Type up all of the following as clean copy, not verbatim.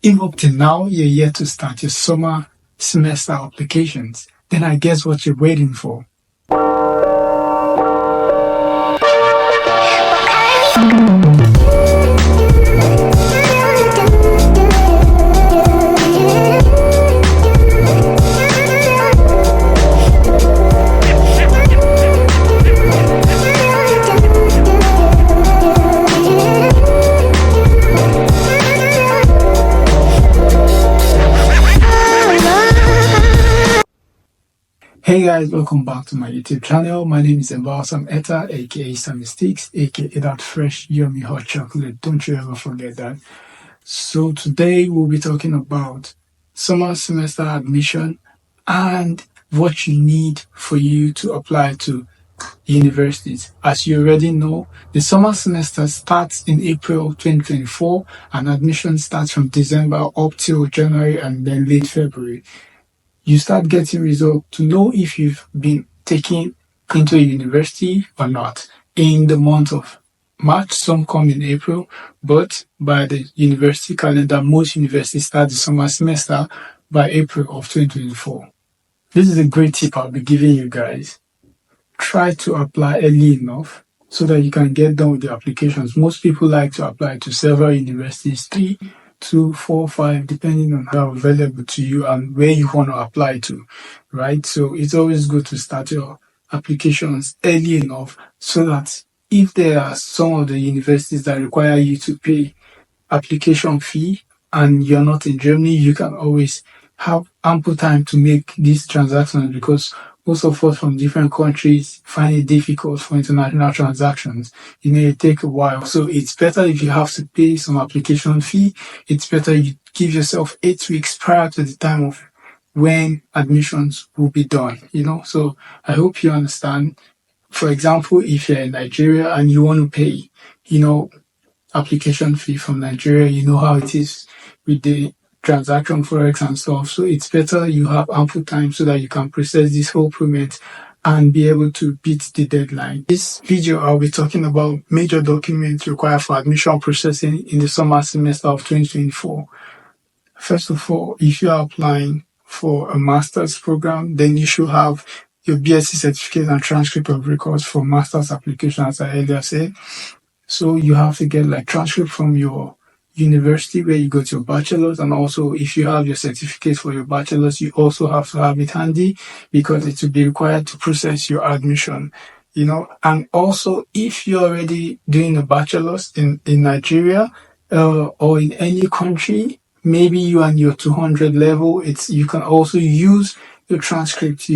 If up till now you're yet to start your summer semester applications, then I guess what you're waiting for. Hey guys, welcome back to my YouTube channel. My name is evalsametta, aka Sammy Sticks, aka that fresh yummy hot chocolate. Don't you ever forget that. So today we'll be talking about summer semester admission and what you need for you to apply to universities. As you already know, the summer semester starts in April 2024 and admission starts from December up till January and then late February. You start getting results to know if you've been taken into a university or not in the month of March. Some come in April, but by the university calendar, most universities start the summer semester by April of 2024. This is a great tip I'll be giving you guys. Try to apply early enough so that you can get done with the applications. Most people like to apply to several universities, 3, 2, 4, 5, depending on how available to you and where you want to apply to, right? So it's always good to start your applications early enough so that if there are some of the universities that require you to pay application fee and you're not in Germany, you can always have ample time to make these transactions, because most of us from different countries find it difficult for international transactions. It take a while. So it's better if you have to pay some application fee. It's better you give yourself 8 weeks prior to the time of when admissions will be done, So I hope you understand. For example, if you're in Nigeria and you want to pay, application fee from Nigeria, you know how it is with the transaction forex and stuff. So it's better you have ample time so that you can process this whole payment and be able to beat the deadline. This video I'll be talking about major documents required for admission processing in the summer semester of 2024. First of all, if you are applying for a master's program, then you should have your BSc certificate and transcript of records for master's application, as I earlier said. So you have to get transcript from your university where you got your bachelor's, and also if you have your certificate for your bachelor's, you also have to have it handy because it will be required to process your admission, and also if you're already doing a bachelor's in Nigeria or in any country, maybe you are on your 200 level, you can also use your transcript,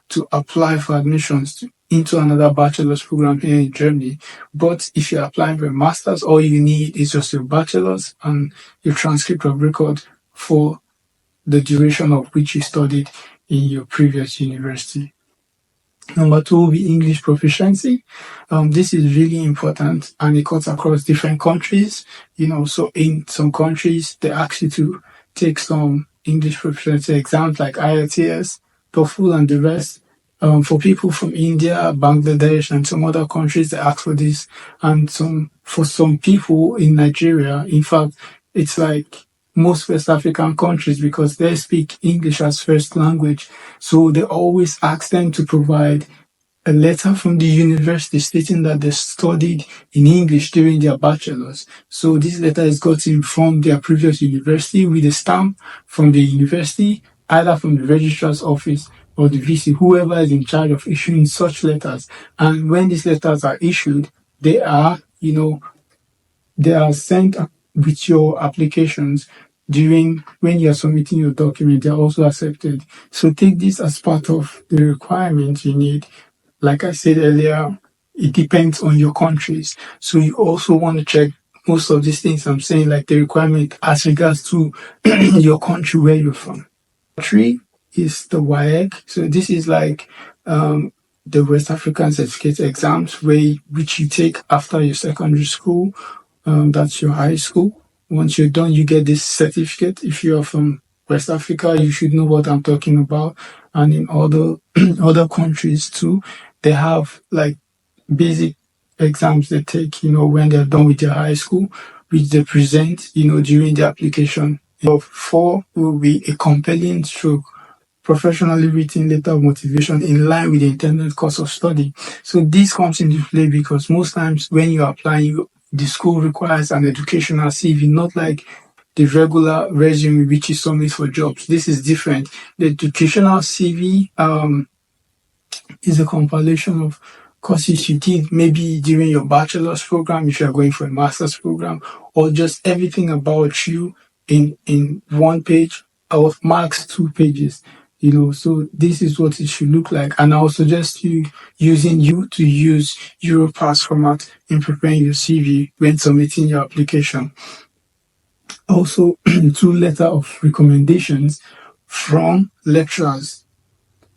to apply for admissions into another bachelor's program here in Germany. But if you're applying for a master's, all you need is just your bachelor's and your transcript of record for the duration of which you studied in your previous university. Number 2 will be English proficiency. This is really important and it cuts across different countries. So in some countries, they ask you to take some English proficiency exams like IELTS, TOEFL, and the rest. For people from India, Bangladesh, and some other countries, they ask for this. And for some people in Nigeria, in fact, it's like most West African countries, because they speak English as first language. So they always ask them to provide a letter from the university stating that they studied in English during their bachelor's. So this letter is gotten from their previous university with a stamp from the university, either from the registrar's office or the VC, whoever is in charge of issuing such letters. And when these letters are issued, they are sent with your applications when you're submitting your document. They're also accepted. So take this as part of the requirements you need. Like I said earlier, it depends on your countries. So you also want to check most of these things I'm saying, like the requirement as regards to your country where you're from. 3 is the WAEC. So this is like the West African certificate exams which you take after your secondary school. That's your high school. Once you're done, you get this certificate. If you are from West Africa, you should know what I'm talking about. And in other countries too, they have basic exams they take, when they're done with their high school, which they present, during the application Number 4 will be a compelling stroke professionally written letter of motivation in line with the intended course of study. So this comes into play because most times when you're applying, the school requires an educational CV, not like the regular resume which is submit for jobs. This is different. The educational CV is a compilation of courses you did maybe during your bachelor's program if you're going for a master's program, or just everything about you in one page or max 2 pages. So this is what it should look like. And I'll suggest you to use Europass format in preparing your CV when submitting your application. Also, 2 letter of recommendations from lecturers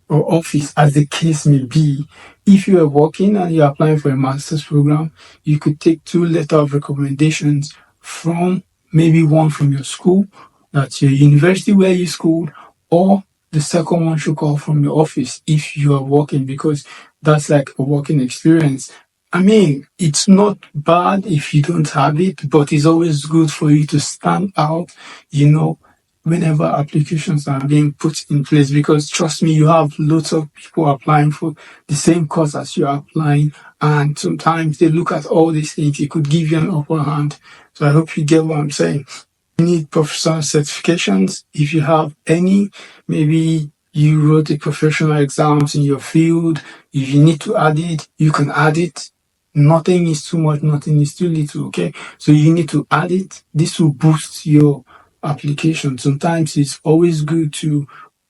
or office, as the case may be. If you are working and you're applying for a master's program, you could take 2 letter of recommendations from maybe one from your school, that's your university where you schooled, or the second one should call from your office if you are working, because that's like a working experience. I mean, it's not bad if you don't have it, but it's always good for you to stand out, whenever applications are being put in place, because trust me, you have lots of people applying for the same course as you are applying, and sometimes they look at all these things. It could give you an upper hand. So I hope you get what I'm saying. You need professional certifications. If you have any, maybe you wrote the professional exams in your field. If you need to add it, you can add it. Nothing is too much, nothing is too little, okay? So you need to add it. This will boost your application. Sometimes it's always good to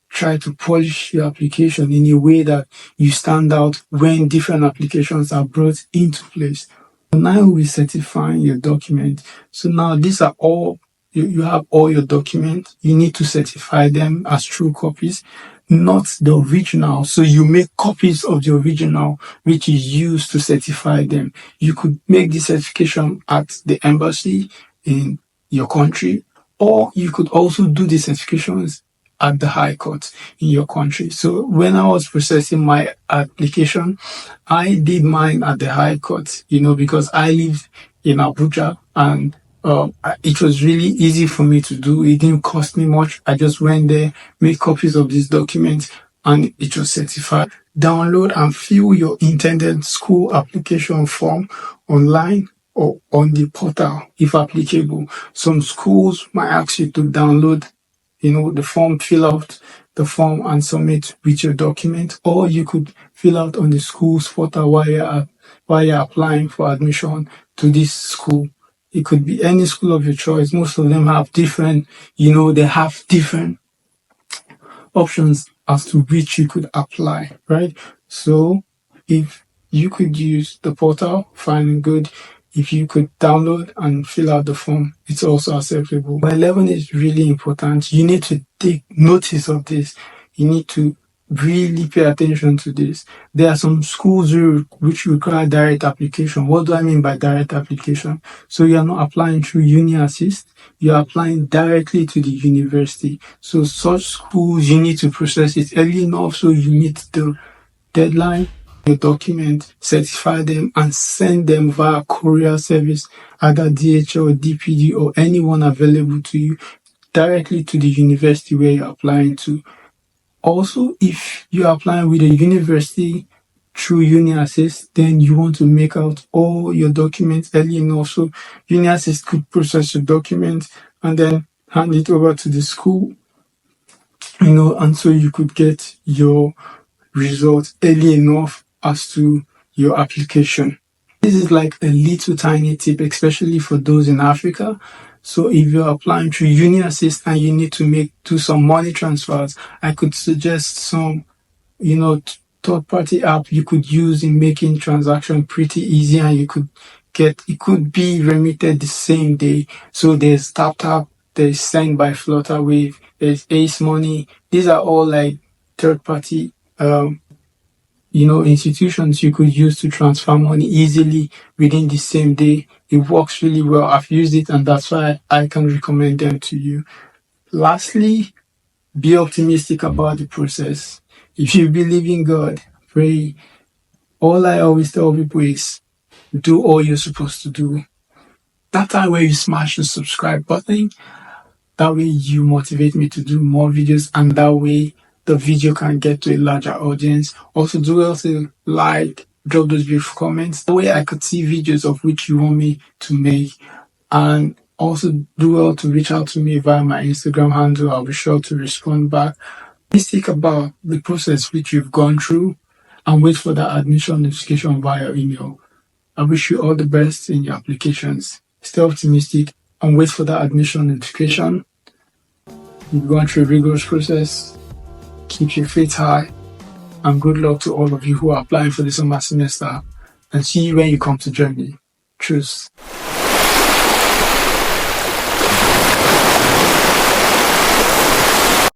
try to polish your application in a way that you stand out when different applications are brought into place. Now we're certifying your document. So now these are all, you have all your documents. You need to certify them as true copies, not the original. So you make copies of the original, which is used to certify them. You could make the certification at the embassy in your country, or you could also do the certifications at the High Court in your country. So when I was processing my application, I did mine at the High Court, because I live in Abuja, and it was really easy for me to do. It didn't cost me much. I just went there, made copies of these documents, and it was certified. Download and fill your intended school application form online or on the portal if applicable. Some schools might ask you to download the form, fill out the form and submit with your document, or you could fill out on the school's portal while you're applying for admission to this school. It could be any school of your choice. Most of them have different, they have different options as to which you could apply, right? So if you could use the portal, fine and good. If you could download and fill out the form, it's also acceptable. But 11 is really important. You need to take notice of this. You need to really pay attention to this. There are some schools which require direct application. What do I mean by direct application? So you're not applying through Uni Assist, you're applying directly to the university. So such schools, you need to process it early enough so you meet the deadline. Your document, certify them, and send them via courier service, either DHL, DPD, or anyone available to you, directly to the university where you're applying to. Also, if you're applying with a university through Uni Assist, then you want to make out all your documents early enough so Uni Assist could process your documents and then hand it over to the school, and so you could get your results early enough as to your application. This is like a little tiny tip, especially for those in Africa. So if you're applying through Uni Assist and you need to do some money transfers, I could suggest some, third-party app you could use in making transaction pretty easy, and it could be remitted the same day. So there's TapTap, there's Send by Flutterwave, there's Ace Money. These are all like third-party institutions you could use to transfer money easily within the same day. It works really well. I've used it, and that's why I can recommend them to you. Lastly, be optimistic about the process. If you believe in God, pray. All I always tell people is do all you're supposed to do. That time where you smash the subscribe button, That way you motivate me to do more videos, and that way the video can get to a larger audience. Also, do well to like, drop those beautiful comments. That way I could see videos of which you want me to make. And also do well to reach out to me via my Instagram handle. I'll be sure to respond back. Please think about the process which you've gone through and wait for that admission notification via email. I wish you all the best in your applications. Stay optimistic and wait for that admission notification. You've gone through a rigorous process. Keep your faith high, and good luck to all of you who are applying for the summer semester, and see you when you come to join me. Cheers.